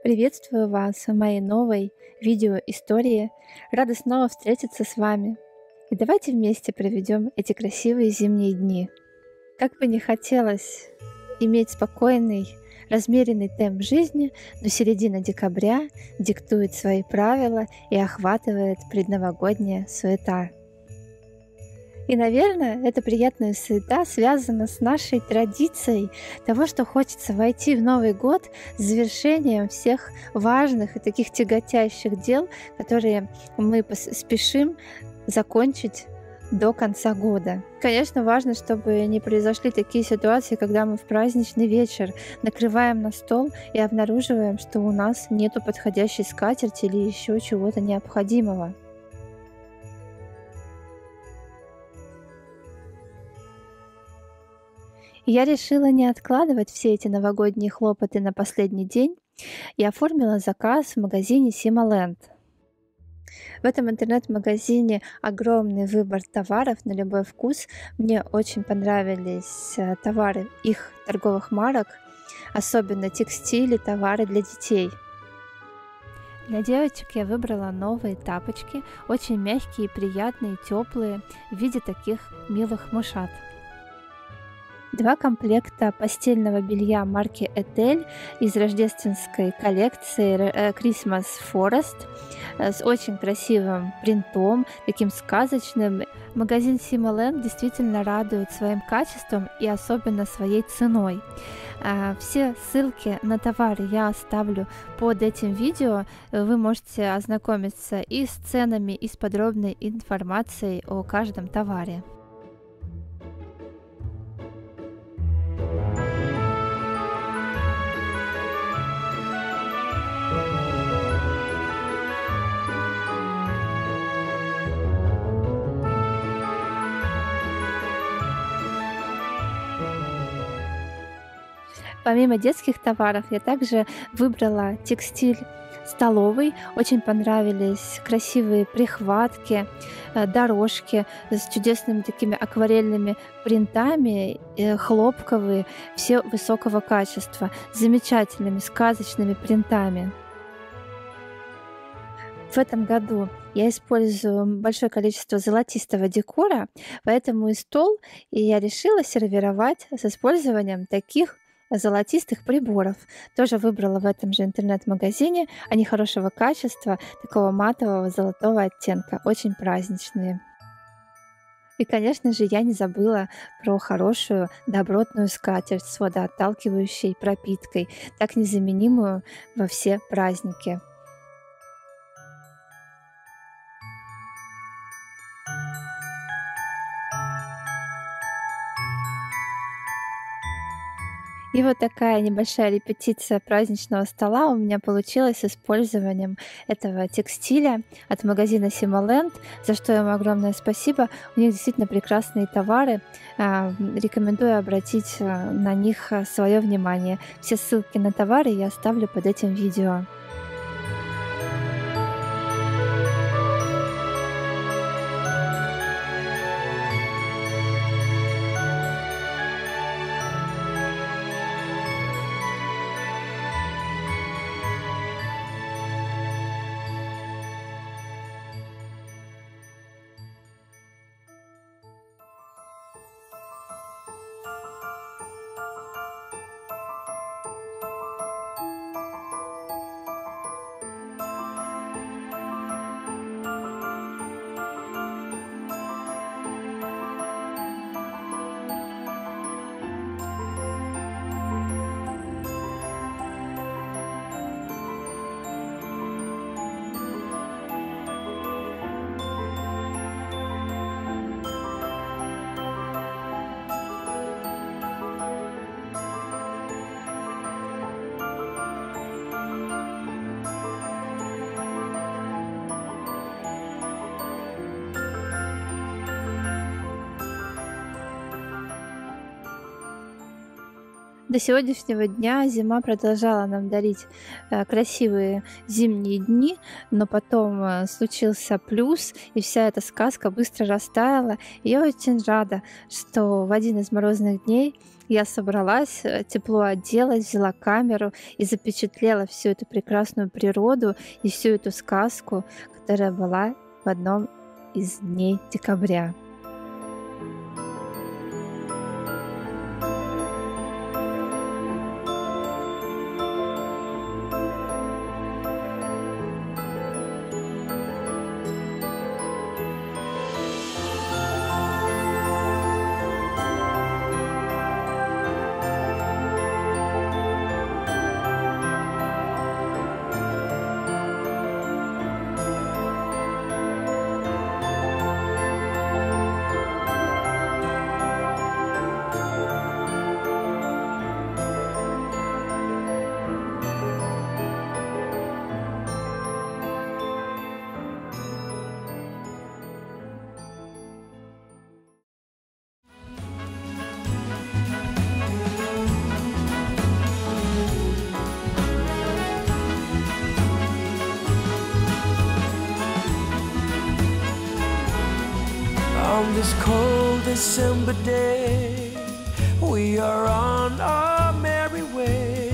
Приветствую вас в моей новой видеоистории. Рада снова встретиться с вами. И давайте вместе проведем эти красивые зимние дни. Как бы не хотелось иметь спокойный, размеренный темп жизни, но середина декабря диктует свои правила и охватывает предновогодняя суета. И, наверное, эта приятная суета связана с нашей традицией того, что хочется войти в Новый год с завершением всех важных и таких тяготящих дел, которые мы спешим закончить до конца года. Конечно, важно, чтобы не произошли такие ситуации, когда мы в праздничный вечер накрываем на стол и обнаруживаем, что у нас нету подходящей скатерти или еще чего-то необходимого. И я решила не откладывать все эти новогодние хлопоты на последний день и оформила заказ в магазине Сималенд. В этом интернет-магазине огромный выбор товаров на любой вкус. Мне очень понравились товары их торговых марок, особенно текстиль и товары для детей. Для девочек я выбрала новые тапочки, очень мягкие, приятные, теплые, в виде таких милых мышат. Два комплекта постельного белья марки Этель из рождественской коллекции Christmas Forest с очень красивым принтом, таким сказочным. Магазин Сималенд действительно радует своим качеством и особенно своей ценой. Все ссылки на товары я оставлю под этим видео. Вы можете ознакомиться и с ценами, и с подробной информацией о каждом товаре. Помимо детских товаров, я также выбрала текстиль столовый. Очень понравились красивые прихватки, дорожки с чудесными такими акварельными принтами, хлопковые, все высокого качества, с замечательными сказочными принтами. В этом году я использую большое количество золотистого декора, поэтому и стол я решила сервировать с использованием таких золотистых приборов. Тоже выбрала в этом же интернет-магазине. Они хорошего качества, такого матового золотого оттенка, очень праздничные. И, конечно же, я не забыла про хорошую добротную скатерть с водоотталкивающей пропиткой, так незаменимую во все праздники. И вот такая небольшая репетиция праздничного стола у меня получилась с использованием этого текстиля от магазина Сималенд, за что им огромное спасибо. У них действительно прекрасные товары. Рекомендую обратить на них свое внимание. Все ссылки на товары я оставлю под этим видео. До сегодняшнего дня зима продолжала нам дарить красивые зимние дни, но потом случился плюс, и вся эта сказка быстро растаяла. И я очень рада, что в один из морозных дней Я собралась, тепло оделась, взяла камеру и запечатлела всю эту прекрасную природу и всю эту сказку, которая была в одном из дней декабря. On this cold December day, we are on our merry way,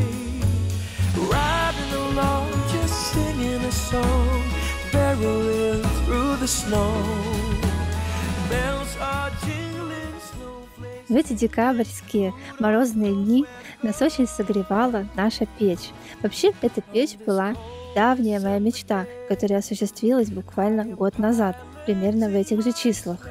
riding along, just singing a song, barreling through the snow. Bells are jingling, snowflakes. В эти декабрьские морозные дни нас очень согревала наша печь. Вообще, эта печь была давняя моя мечта, которая осуществилась буквально год назад, примерно в этих же числах.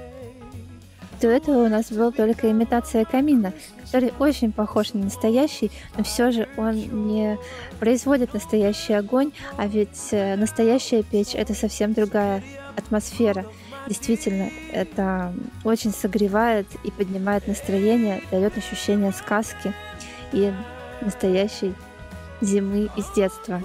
До этого у нас была только имитация камина, который очень похож на настоящий, но все же он не производит настоящий огонь, а ведь настоящая печь — это совсем другая атмосфера. Действительно, это очень согревает и поднимает настроение, дает ощущение сказки и настоящей зимы из детства.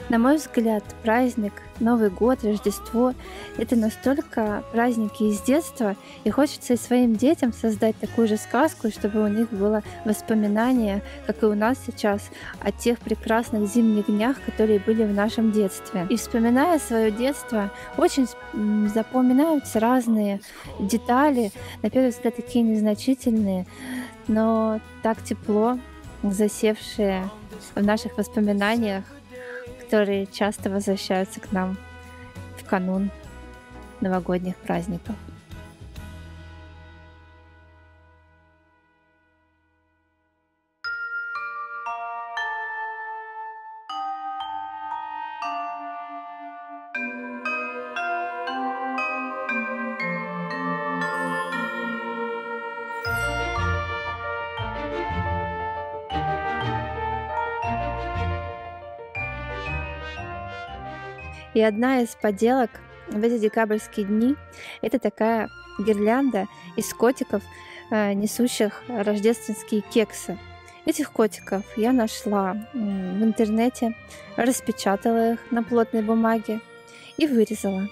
На мой взгляд, праздник, Новый год, Рождество — это настолько праздники из детства, и хочется и своим детям создать такую же сказку, чтобы у них было воспоминание, как и у нас сейчас, о тех прекрасных зимних днях, которые были в нашем детстве. И вспоминая свое детство, очень запоминаются разные детали, на первый взгляд такие незначительные, но так тепло засевшие в наших воспоминаниях, которые часто возвращаются к нам в канун новогодних праздников. И одна из поделок в эти декабрьские дни — это такая гирлянда из котиков, несущих рождественские кексы. Этих котиков я нашла в интернете, распечатала их на плотной бумаге и вырезала.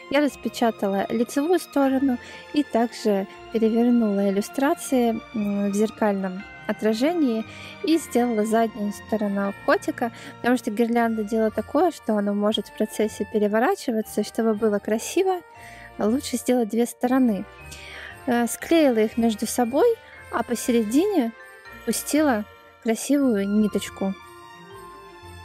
Я распечатала лицевую сторону и также перевернула иллюстрации в зеркальном отражении и сделала заднюю сторону котика, потому что гирлянда — дело такое, что оно может в процессе переворачиваться, и чтобы было красиво, лучше сделать две стороны. Склеила их между собой, а посередине пустила красивую ниточку.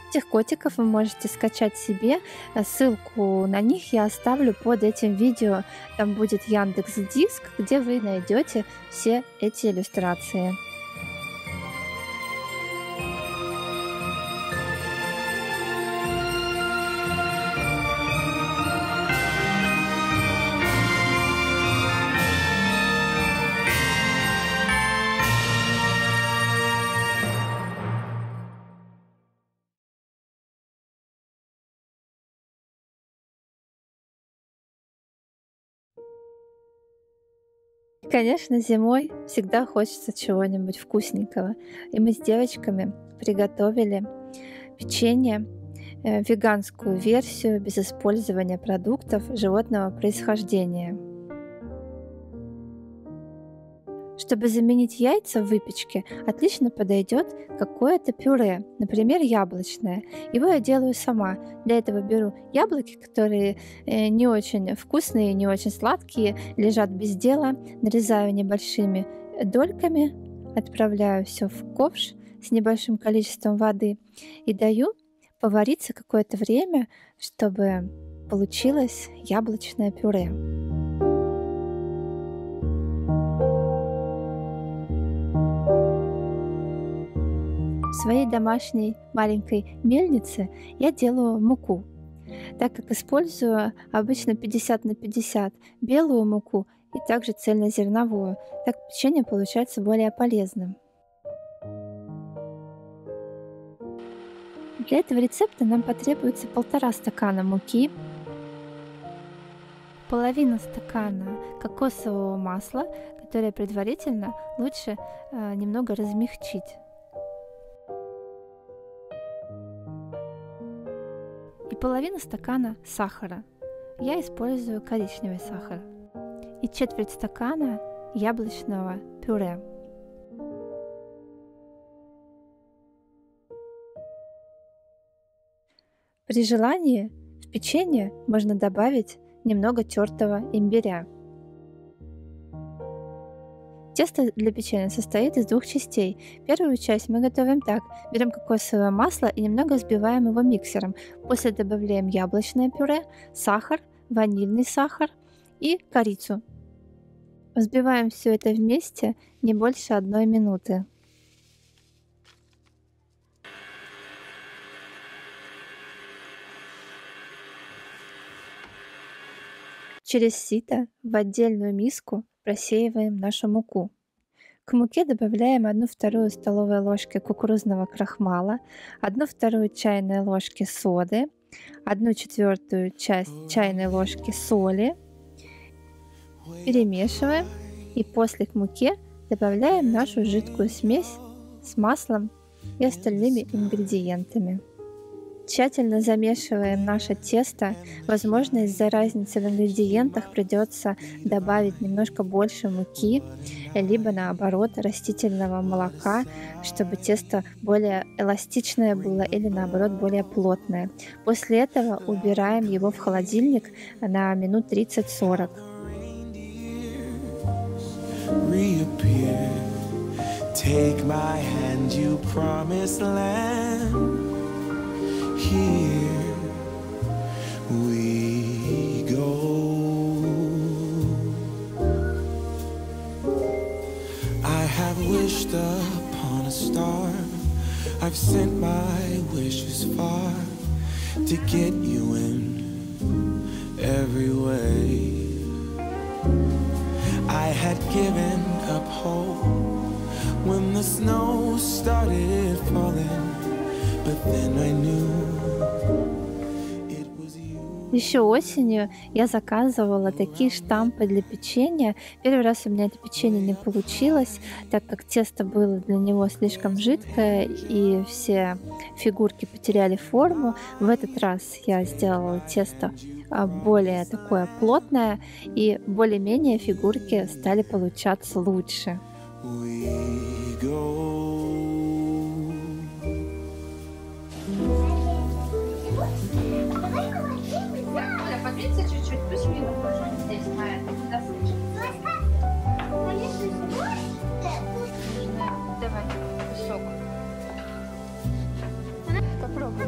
Этих котиков вы можете скачать себе. Ссылку на них я оставлю под этим видео. Там будет Яндекс.Диск, где вы найдете все эти иллюстрации. Конечно, зимой всегда хочется чего-нибудь вкусненького. И мы с девочками приготовили печенье, веганскую версию без использования продуктов животного происхождения. Чтобы заменить яйца в выпечке, отлично подойдет какое-то пюре, например, яблочное. Его я делаю сама. Для этого беру яблоки, которые не очень вкусные, не очень сладкие, лежат без дела, нарезаю небольшими дольками, отправляю все в ковш с небольшим количеством воды и даю повариться какое-то время, чтобы получилось яблочное пюре. В своей домашней маленькой мельнице я делаю муку, так как использую обычно 50 на 50 белую муку и также цельнозерновую. Так печенье получается более полезным. Для этого рецепта нам потребуется 1,5 стакана муки, половина стакана кокосового масла, которое предварительно лучше немного размягчить. И половина стакана сахара. Я использую коричневый сахар. И четверть стакана яблочного пюре. При желании в печенье можно добавить немного тертого имбиря. Тесто для печенья состоит из 2 частей. Первую часть мы готовим так. Берем кокосовое масло и немного взбиваем его миксером. После добавляем яблочное пюре, сахар, ванильный сахар и корицу. Взбиваем все это вместе не больше 1 минуты. Через сито в отдельную миску просеиваем нашу муку. К муке добавляем 1/2 столовой ложки кукурузного крахмала, 1/2 чайной ложки соды, 1/4 часть чайной ложки соли. Перемешиваем и после к муке добавляем нашу жидкую смесь с маслом и остальными ингредиентами. Тщательно замешиваем наше тесто. Возможно, из-за разницы в ингредиентах придется добавить немножко больше муки, либо наоборот растительного молока, чтобы тесто более эластичное было или наоборот более плотное. После этого убираем его в холодильник на минут 30-40. Take my hand, you promised land. Here we go. I have wished upon a star. I've sent my wishes far to get you in every way. I had given up hope when the snow started falling. Еще осенью я заказывала такие штампы для печенья. Первый раз у меня это печенье не получилось, так как тесто было для него слишком жидкое и все фигурки потеряли форму. В этот раз я сделала тесто более такое плотное, и более-менее фигурки стали получаться лучше. Подвинься чуть-чуть, пусть Мила тоже здесь на этом доске. Давай кусок. Попробуй.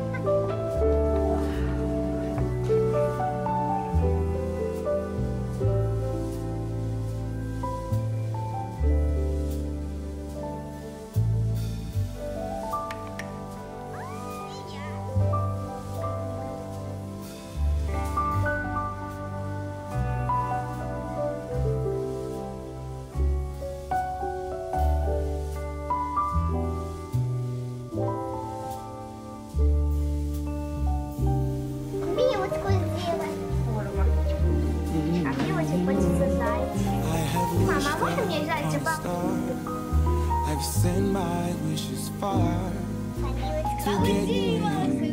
to get you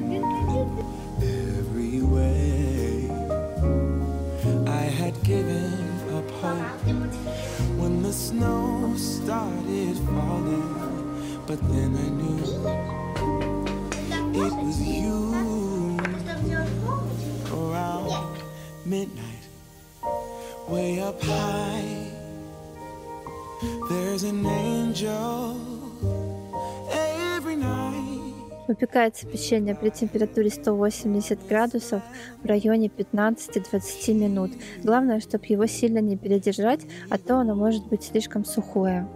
in every way. I had given up hope when the snow started falling, but then I knew it was you. Around midnight, way up high, there's an angel every night. Выпекается печенье при температуре 180 градусов в районе 15-20 минут. Главное, чтобы его сильно не передержать, а то оно может быть слишком сухое.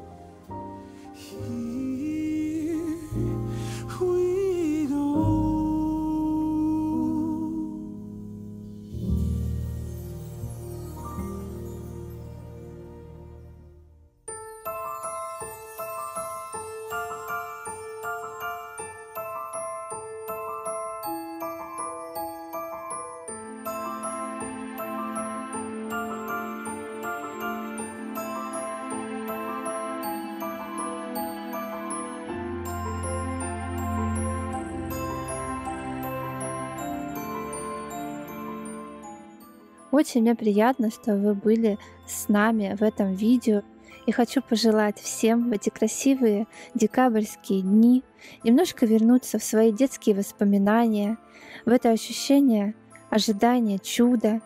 Очень мне приятно, что вы были с нами в этом видео. И хочу пожелать всем в эти красивые декабрьские дни немножко вернуться в свои детские воспоминания, в это ощущение ожидания чуда,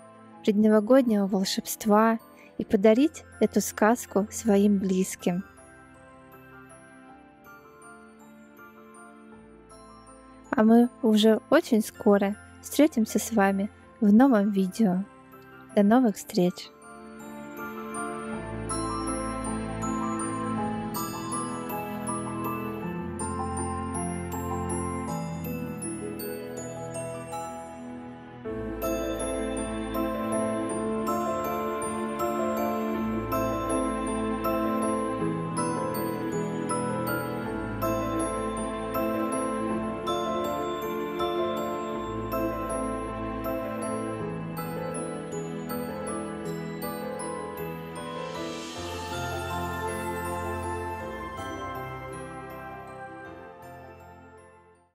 предновогоднего волшебства и подарить эту сказку своим близким. А мы уже очень скоро встретимся с вами в новом видео. До новых встреч!